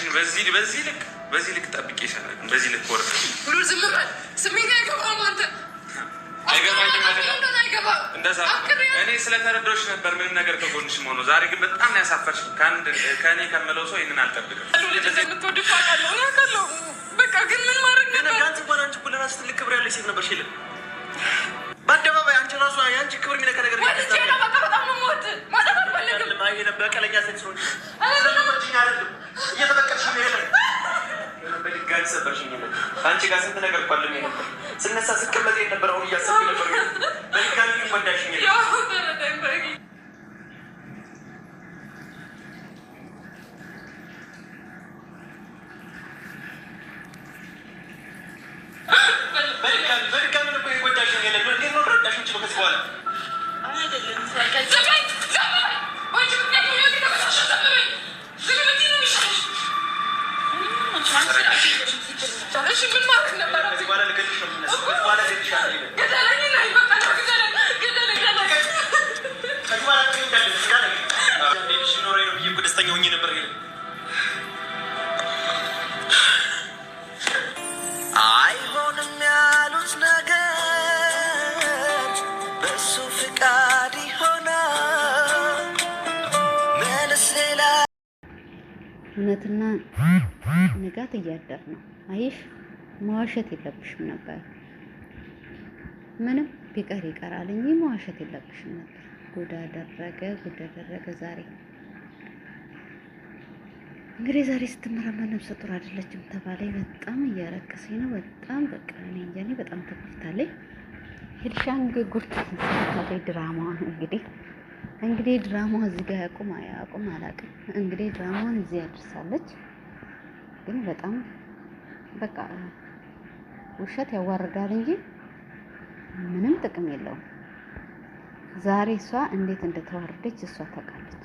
አንቺን በዚህ ልክ ጠብቄሻለሁ። በዚህ ልክ ወርደ ሁሉ ዝም በል። ስሜት አይገባም አንተ እንደዛ እኔ ስለተረዳሁሽ ነበር ምንም ነገር ከጎንሽ መሆኑ። ዛሬ ግን በጣም ያሳፈርሽ። ከእኔ ከምለው ሰው ይህንን አልጠብቅም። በቃ ግን ምን ማድረግ አንቺ እንኳን አንቺ እኮ ለራስሽ ትልቅ ክብር ያለሽ ሴት ነበርሽ። የለም በአደባባይ አንቺ ራሱ የአንቺ ክብር የሚነካ ነገር በጣም ነው የምወድ ማለት አልፈለግም። በቀለኛ ሴት ስለሆንሽ እየተበቀልሽ ነው። በድጋሚ ሰበርሽኝ። ከአንቺ ጋር ስንት ነገር እኮ አለኝ ነበር። ስነሳ ስቀመጥ ነበር። አሁን እያሰብኩ ነበር። በድጋሚ ወዳሽኝ በድጋሚ እኮ የጎዳሽኝ የለ። እንዴት ነው ረዳሽ ምችለው ከዚህ በኋላ ደስተኛ ሆኜ ነበር። አይሆንም ያሉት ነገር በሱ ፍቃድ ይሆናል። ምንስ ሌላ እውነትና ንጋት እያደር ነው። አይሽ መዋሸት የለብሽም ነበር። ምንም ቢቀር ይቀራል እንጂ መዋሸት የለብሽም ነበር። ጉድ አደረገ ዛሬ። እንግዲህ ዛሬ ስትመረመር ነፍሰ ጡር አይደለችም ተባለ። በጣም እያለቀሰኝ ነው። በጣም በቃ እኔ እንጃ በጣም ተከፍታለች። ሄድሻንግ ጉርት ታለይ ድራማ እንግዲህ ድራማው እዚህ ጋር ያቁም አላውቅም። እንግዲህ ድራማውን እዚህ ያደርሳለች። ግን በጣም በቃ ውሸት ያዋርዳል እንጂ ምንም ጥቅም የለውም። ዛሬ እሷ እንዴት እንደተዋረደች እሷ ታውቃለች።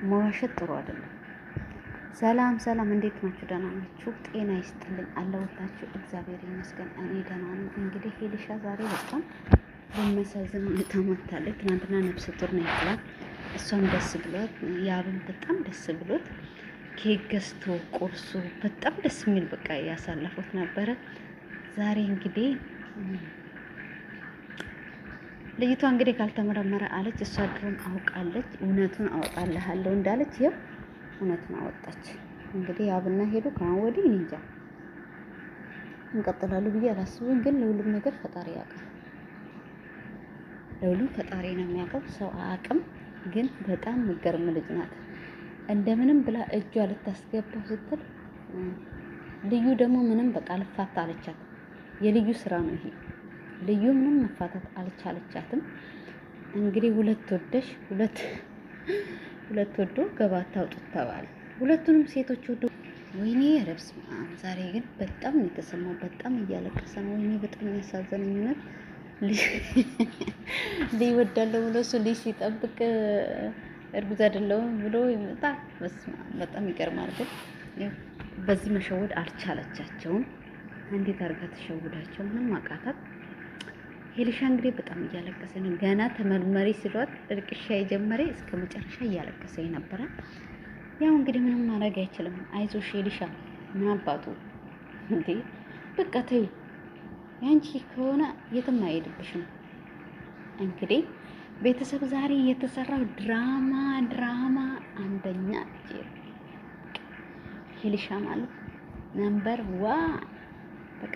መዋሸት ጥሩ አይደለም። ሰላም፣ እንዴት ናችሁ? ደህና ናችሁ? ጤና ይስጥልኝ አለሁላችሁ። እግዚአብሔር ይመስገን እኔ ደህና ነኝ። እንግዲህ ሄልሻ ዛሬ በጣም በሚያሳዝን ሁኔታ መታለች። ትናንትና ነፍሰ ጡር ነው ይላል። እሷም ደስ ብሏት፣ ያብም በጣም ደስ ብሎት ኬክ ገዝቶ ቁርሱ በጣም ደስ የሚል በቃ ያሳለፉት ነበረ። ዛሬ እንግዲህ ልጅቷ እንግዲህ ካልተመረመረ አለች። እሷ ድሮም አውቃለች። እውነቱን አወጣልሃለሁ እንዳለች ይኸው እውነቱን አወጣች። እንግዲህ ያብና ሄዱ ከአሁን ወዲህ እንጃ እንቀጥላሉ ብዬ አላስብም። ግን ለሁሉም ነገር ፈጣሪ ያውቃል። ለሁሉም ፈጣሪ ነው የሚያውቀው፣ ሰው አያውቅም። ግን በጣም የሚገርም ልጅ ናት። እንደምንም ብላ እጇ ልታስገባው ስትል ልዩ ደግሞ ምንም በቃ ልፋታ አለቻት። የልዩ ስራ ነው ይሄ። ልዩ ምንም መፋታት አልቻለቻትም። እንግዲህ ሁለት ወዶ ገባታ አውጡት ተባለ። ሁለቱንም ሴቶች ወዶ ወይኔ ረብስ ዛሬ ግን በጣም ነው የተሰማው። በጣም እያለቀሰ ነው። ወይኔ በጣም ያሳዘነኝ ነው። ሊወዳለው ብሎ እሱ ልጅ ሲጠብቅ እርጉዝ አይደለሁም ብሎ ይመጣ። በጣም ይገርማል። ግን በዚህ መሸወድ አልቻለቻቸውም። እንዴት አድርጋ ተሸውዳቸው ምንም አቃታት። ሄልሻ እንግዲህ በጣም እያለቀሰ ነው። ገና ተመርመሪ ሲሏት እርቅሻ የጀመረ እስከ መጨረሻ እያለቀሰ ነበረ። ያው እንግዲህ ምንም ማድረግ አይችልም። አይዞሽ ሄልሻ ምን አባቱ እንዴ በቃ ተይ፣ ያንቺ ከሆነ የትም አይሄድብሽም። እንግዲህ ቤተሰብ ዛሬ የተሰራው ድራማ አንደኛ ሄልሻ ማለት ነምበር ዋን በቃ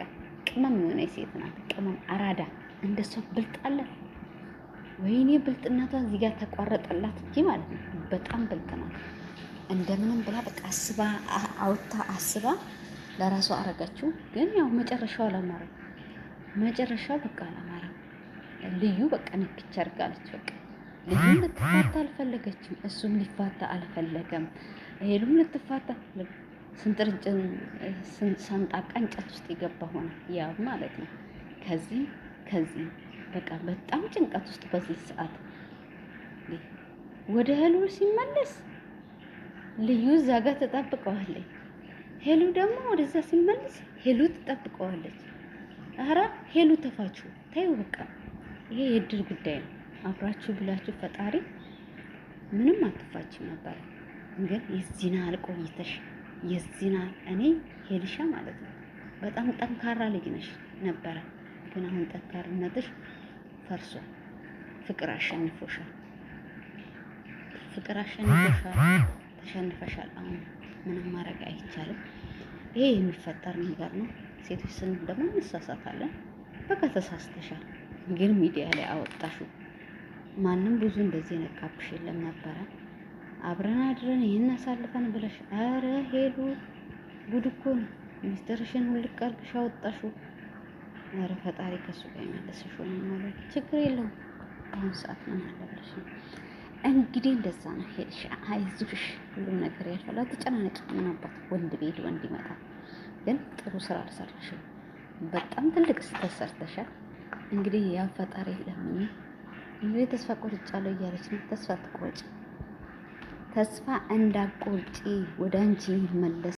ቅመም የሆነ ሴት ናት። ቅመም አራዳ እንደሷ ብልጥ አለ? ወይኔ ብልጥነቷ እዚህ ጋር ተቋረጠላት እንጂ ማለት ነው። በጣም ብልጥ ናት። እንደምንም ብላ በቃ አስባ ለራሷ አረጋችሁ። ግን ያው መጨረሻው አላማረም። በቃ አላማረም። ልዩ በቃ ንክች አድርጋለች። በቃ ልዩ ልትፋታ አልፈለገችም። እሱም ሊፋታ አልፈለገም። ሄሉም ልትፋታ ሰንጣቃ እንጨት ውስጥ የገባ ሆነ ያው ማለት ነው። ከዚህ በቃ በጣም ጭንቀት ውስጥ በዚህ ሰዓት ወደ ሄሉ ሲመለስ ልዩ እዛ ጋር ተጣብቀዋለች። ሄሉ ደግሞ ወደዛ ሲመለስ ሄሉ ትጠብቀዋለች። ኧረ ሄሉ ተፋችሁ ታዩ። በቃ ይሄ የእድል ጉዳይ ነው። አብራችሁ ብላችሁ ፈጣሪ ምንም አትፋችም ነበር። ግን የዚህን አልቆይተሽ የዚህና እኔ ሄልሻ ማለት ነው በጣም ጠንካራ ልጅ ነሽ ነበረ፣ ግን አሁን ጠንካርነትሽ ፈርሷል። ፍቅር አሸንፎሻል። ፍቅር አሸንፎሻል። ተሸንፈሻል። አሁን ምንም ማድረግ አይቻልም። ይሄ የሚፈጠር ነገር ነው። ሴቶች ስንል ደግሞ እንሳሳታለን። በቃ ተሳስተሻል፣ ግን ሚዲያ ላይ አወጣሽው። ማንም ብዙ እንደዚህ የነቃብሽ የለም ነበረ። አብረን አድረን ይህን አሳልፈን ብለሽ አረ ሄዱ ጉድ እኮ ነው። ሚስጥርሽን ሁልቅ አድርግሽ አወጣሽው። አረ ፈጣሪ ከሱ ጋር ይመለስሽ ሆነ ማለት ችግር የለውም። አሁን ሰዓት ምን አለ ብለሽ ነው እንግዲህ እንደዛ ነው። ሄድሽ አይዞሽ፣ ሁሉም ነገር ያልፋል። አትጨናነቂ። ምን አባት ወንድ ቤት ወንድ ይመጣል። ግን ጥሩ ስራ አልሰራሽም። በጣም ትልቅ ስህተት ሰርተሻል። እንግዲህ ያ ፈጣሪ ለምን እንግዲህ ተስፋ ቆርጫለሁ እያለች ነው። ተስፋ ትቆርጪ፣ ተስፋ እንዳቆርጪ ወደ አንቺ መለስ